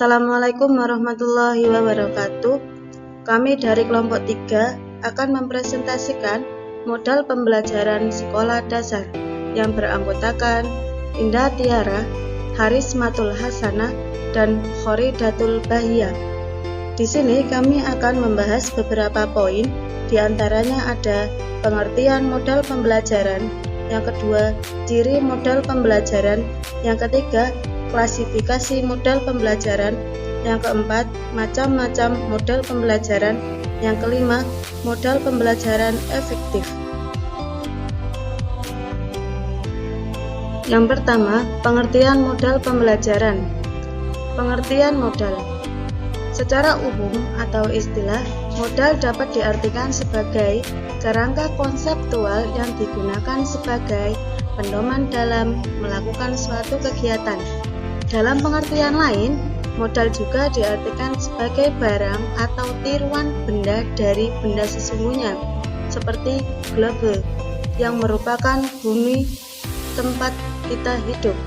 Assalamualaikum warahmatullahi wabarakatuh. Kami dari kelompok 3 akan mempresentasikan modal pembelajaran sekolah dasar yang beranggotakan Indah Tiara, Harismatul Hasanah, dan Khoridatul Bahiyah. Di sini kami akan membahas beberapa poin, diantaranya ada pengertian modal pembelajaran, yang kedua ciri modal pembelajaran, yang ketiga klasifikasi modal pembelajaran, yang keempat macam-macam modal pembelajaran, yang kelima modal pembelajaran efektif. Yang pertama, pengertian modal pembelajaran. Pengertian modal. Secara umum atau istilah, modal dapat diartikan sebagai kerangka konseptual yang digunakan sebagai pedoman dalam melakukan suatu kegiatan. Dalam pengertian lain, modal juga diartikan sebagai barang atau tiruan benda dari benda sesungguhnya, seperti globe, yang merupakan bumi tempat kita hidup.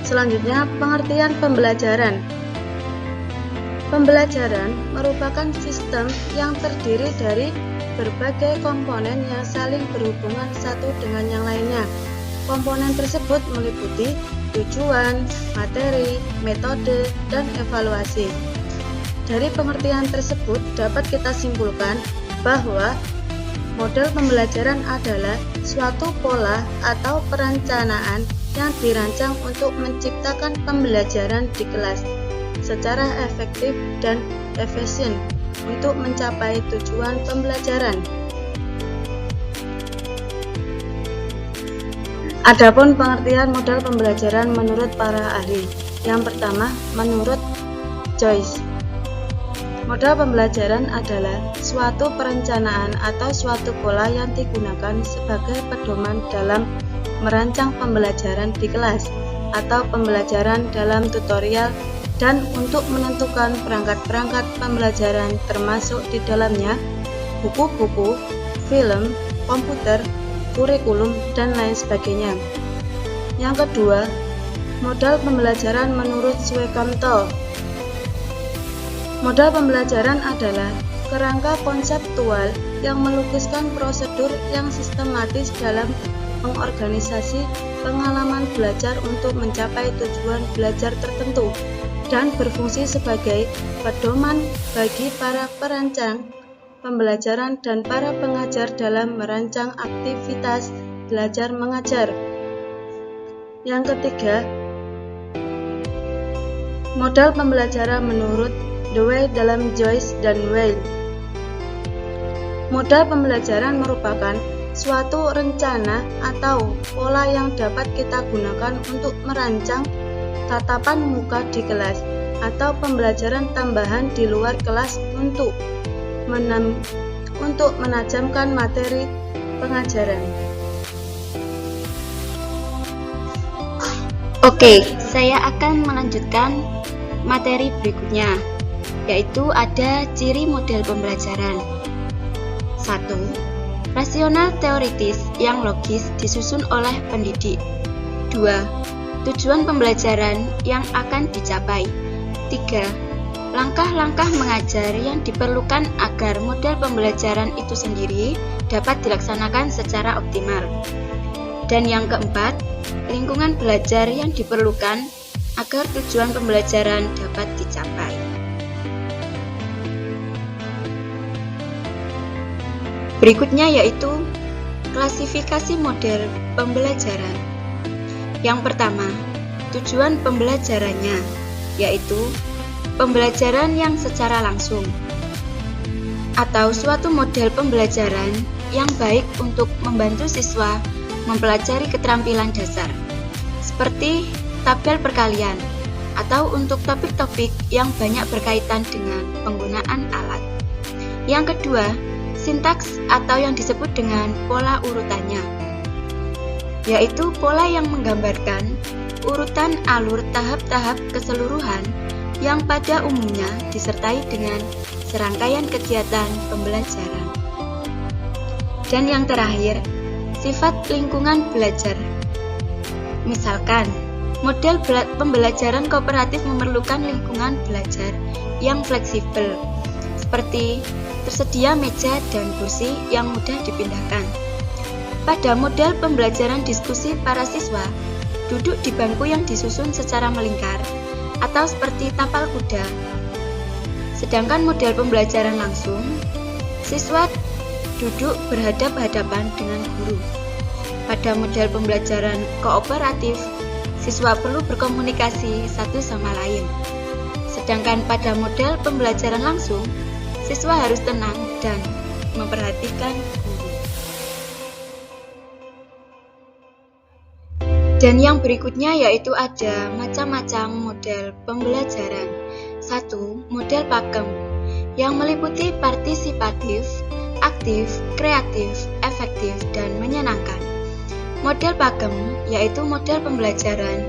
Selanjutnya, pengertian pembelajaran. Pembelajaran merupakan sistem yang terdiri dari berbagai komponen yang saling berhubungan satu dengan yang lainnya. Komponen tersebut meliputi tujuan, materi, metode, dan evaluasi. Dari pengertian tersebut dapat kita simpulkan bahwa model pembelajaran adalah suatu pola atau perencanaan yang dirancang untuk menciptakan pembelajaran di kelas secara efektif dan efisien untuk mencapai tujuan pembelajaran. Adapun pengertian modal pembelajaran menurut para ahli. Yang pertama, menurut Joyce, modal pembelajaran adalah suatu perencanaan atau suatu pola yang digunakan sebagai pedoman dalam merancang pembelajaran di kelas atau pembelajaran dalam tutorial dan untuk menentukan perangkat-perangkat pembelajaran termasuk di dalamnya buku-buku, film, komputer, kurikulum, dan lain sebagainya. Yang kedua, modal pembelajaran menurut Swekamto. Modal pembelajaran adalah kerangka konseptual yang melukiskan prosedur yang sistematis dalam mengorganisasi pengalaman belajar untuk mencapai tujuan belajar tertentu dan berfungsi sebagai pedoman bagi para perancang pembelajaran dan para pengajar dalam merancang aktivitas belajar mengajar. Yang ketiga, modal pembelajaran menurut Dewey dalam Joyce dan Weil. Modal pembelajaran merupakan suatu rencana atau pola yang dapat kita gunakan untuk merancang tatapan muka di kelas atau pembelajaran tambahan di luar kelas untuk menajamkan materi pengajaran. Oke, saya akan melanjutkan materi berikutnya, yaitu ada ciri model pembelajaran. 1. Rasional teoritis yang logis disusun oleh pendidik. 2. Tujuan pembelajaran yang akan dicapai. 3. Langkah-langkah mengajar yang diperlukan agar model pembelajaran itu sendiri dapat dilaksanakan secara optimal. Dan yang keempat, lingkungan belajar yang diperlukan agar tujuan pembelajaran dapat dicapai. Berikutnya yaitu klasifikasi model pembelajaran. Yang pertama, tujuan pembelajarannya, yaitu pembelajaran yang secara langsung atau suatu model pembelajaran yang baik untuk membantu siswa mempelajari keterampilan dasar seperti tabel perkalian atau untuk topik-topik yang banyak berkaitan dengan penggunaan alat. Yang kedua, sintaks atau yang disebut dengan pola urutannya, yaitu pola yang menggambarkan urutan alur tahap-tahap keseluruhan yang pada umumnya disertai dengan serangkaian kegiatan pembelajaran. Dan yang terakhir, sifat lingkungan belajar. Misalkan, Model pembelajaran kooperatif memerlukan lingkungan belajar yang fleksibel, seperti tersedia meja dan kursi yang mudah dipindahkan. Pada model pembelajaran diskusi, para siswa duduk di bangku yang disusun secara melingkar atau seperti tapal kuda. Sedangkan model pembelajaran langsung, siswa duduk berhadap-hadapan dengan guru. Pada model pembelajaran kooperatif, siswa perlu berkomunikasi satu sama lain. Sedangkan pada model pembelajaran langsung, siswa harus tenang dan memperhatikan guru. Dan yang berikutnya yaitu ada macam-macam model pembelajaran. 1. Model pakem yang meliputi partisipatif, aktif, kreatif, efektif, dan menyenangkan. Model pakem yaitu model pembelajaran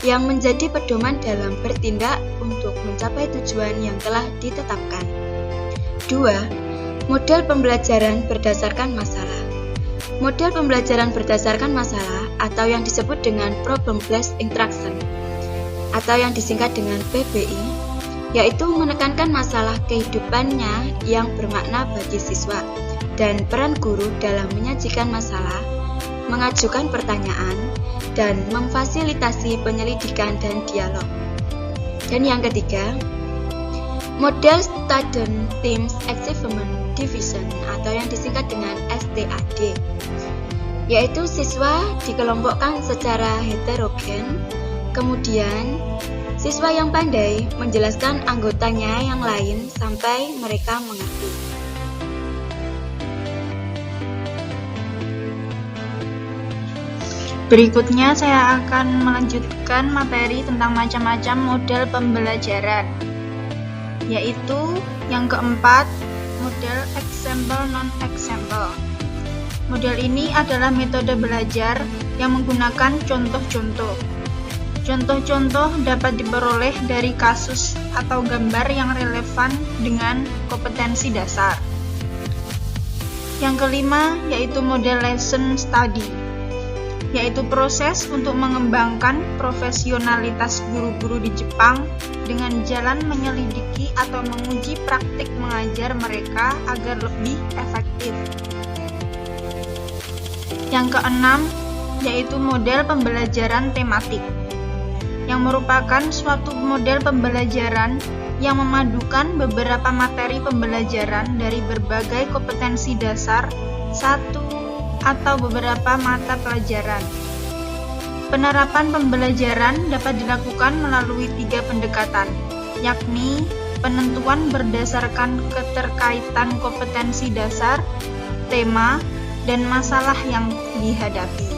yang menjadi pedoman dalam bertindak untuk mencapai tujuan yang telah ditetapkan. 2. Model pembelajaran berdasarkan masalah. Model pembelajaran berdasarkan masalah atau yang disebut dengan Problem Based Instruction atau yang disingkat dengan PBI, yaitu menekankan masalah kehidupannya yang bermakna bagi siswa dan peran guru dalam menyajikan masalah, mengajukan pertanyaan, dan memfasilitasi penyelidikan dan dialog. Dan yang ketiga, model Student Teams Achievement Division atau yang disingkat dengan STAD, yaitu siswa dikelompokkan secara heterogen, kemudian siswa yang pandai menjelaskan anggotanya yang lain sampai mereka mengerti. Berikutnya saya akan melanjutkan materi tentang macam-macam model pembelajaran, yaitu yang keempat, model example non-example. Model ini adalah metode belajar yang menggunakan contoh-contoh. Contoh-contoh dapat diperoleh dari kasus atau gambar yang relevan dengan kompetensi dasar. Yang kelima, yaitu model lesson study, yaitu proses untuk mengembangkan profesionalitas guru-guru di Jepang dengan jalan menyelidiki atau menguji praktik mengajar mereka agar lebih efektif. Yang keenam, yaitu model pembelajaran tematik, yang merupakan suatu model pembelajaran yang memadukan beberapa materi pembelajaran dari berbagai kompetensi dasar satu atau beberapa mata pelajaran. Penerapan pembelajaran dapat dilakukan melalui 3 pendekatan, yakni penentuan berdasarkan keterkaitan kompetensi dasar, tema, dan masalah yang dihadapi.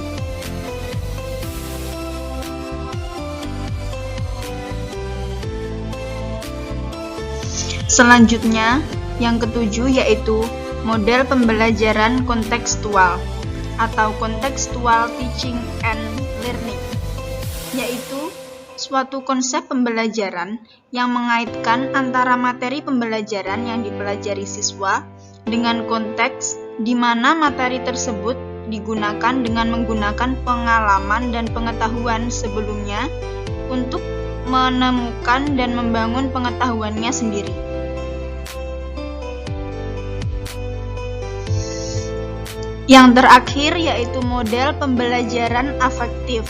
Selanjutnya, yang ketujuh yaitu model pembelajaran kontekstual atau contextual teaching and learning, yaitu suatu konsep pembelajaran yang mengaitkan antara materi pembelajaran yang dipelajari siswa dengan konteks di mana materi tersebut digunakan dengan menggunakan pengalaman dan pengetahuan sebelumnya untuk menemukan dan membangun pengetahuannya sendiri. Yang terakhir yaitu model pembelajaran afektif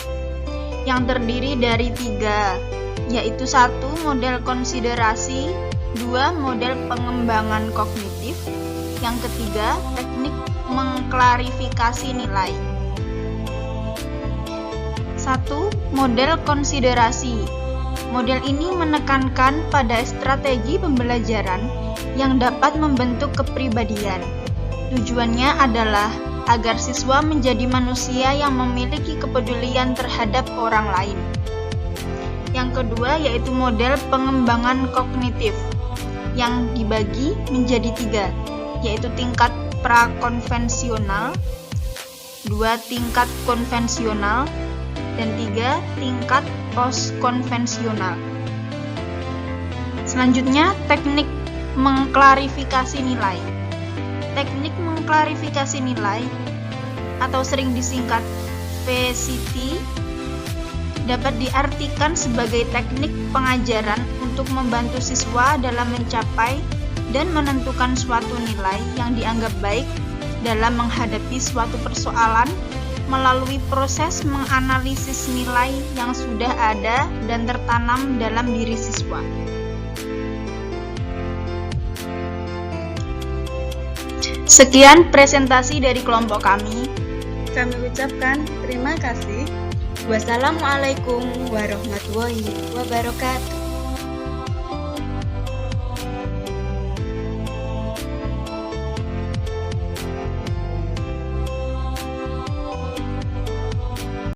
yang terdiri dari 3, yaitu 1. Model konsiderasi, 2. Model pengembangan kognitif, yang ketiga teknik mengklarifikasi nilai. 1. Model konsiderasi. Model ini menekankan pada strategi pembelajaran yang dapat membentuk kepribadian. Tujuannya adalah agar siswa menjadi manusia yang memiliki kepedulian terhadap orang lain. Yang kedua yaitu model pengembangan kognitif yang dibagi menjadi 3, yaitu tingkat prakonvensional, 2 tingkat konvensional, dan 3 tingkat postkonvensional. Selanjutnya, teknik mengklarifikasi nilai. Teknik mengklarifikasi nilai atau sering disingkat VCT dapat diartikan sebagai teknik pengajaran untuk membantu siswa dalam mencapai dan menentukan suatu nilai yang dianggap baik dalam menghadapi suatu persoalan melalui proses menganalisis nilai yang sudah ada dan tertanam dalam diri siswa. Sekian presentasi dari kelompok kami. Kami ucapkan terima kasih. Wassalamualaikum warahmatullahi wabarakatuh.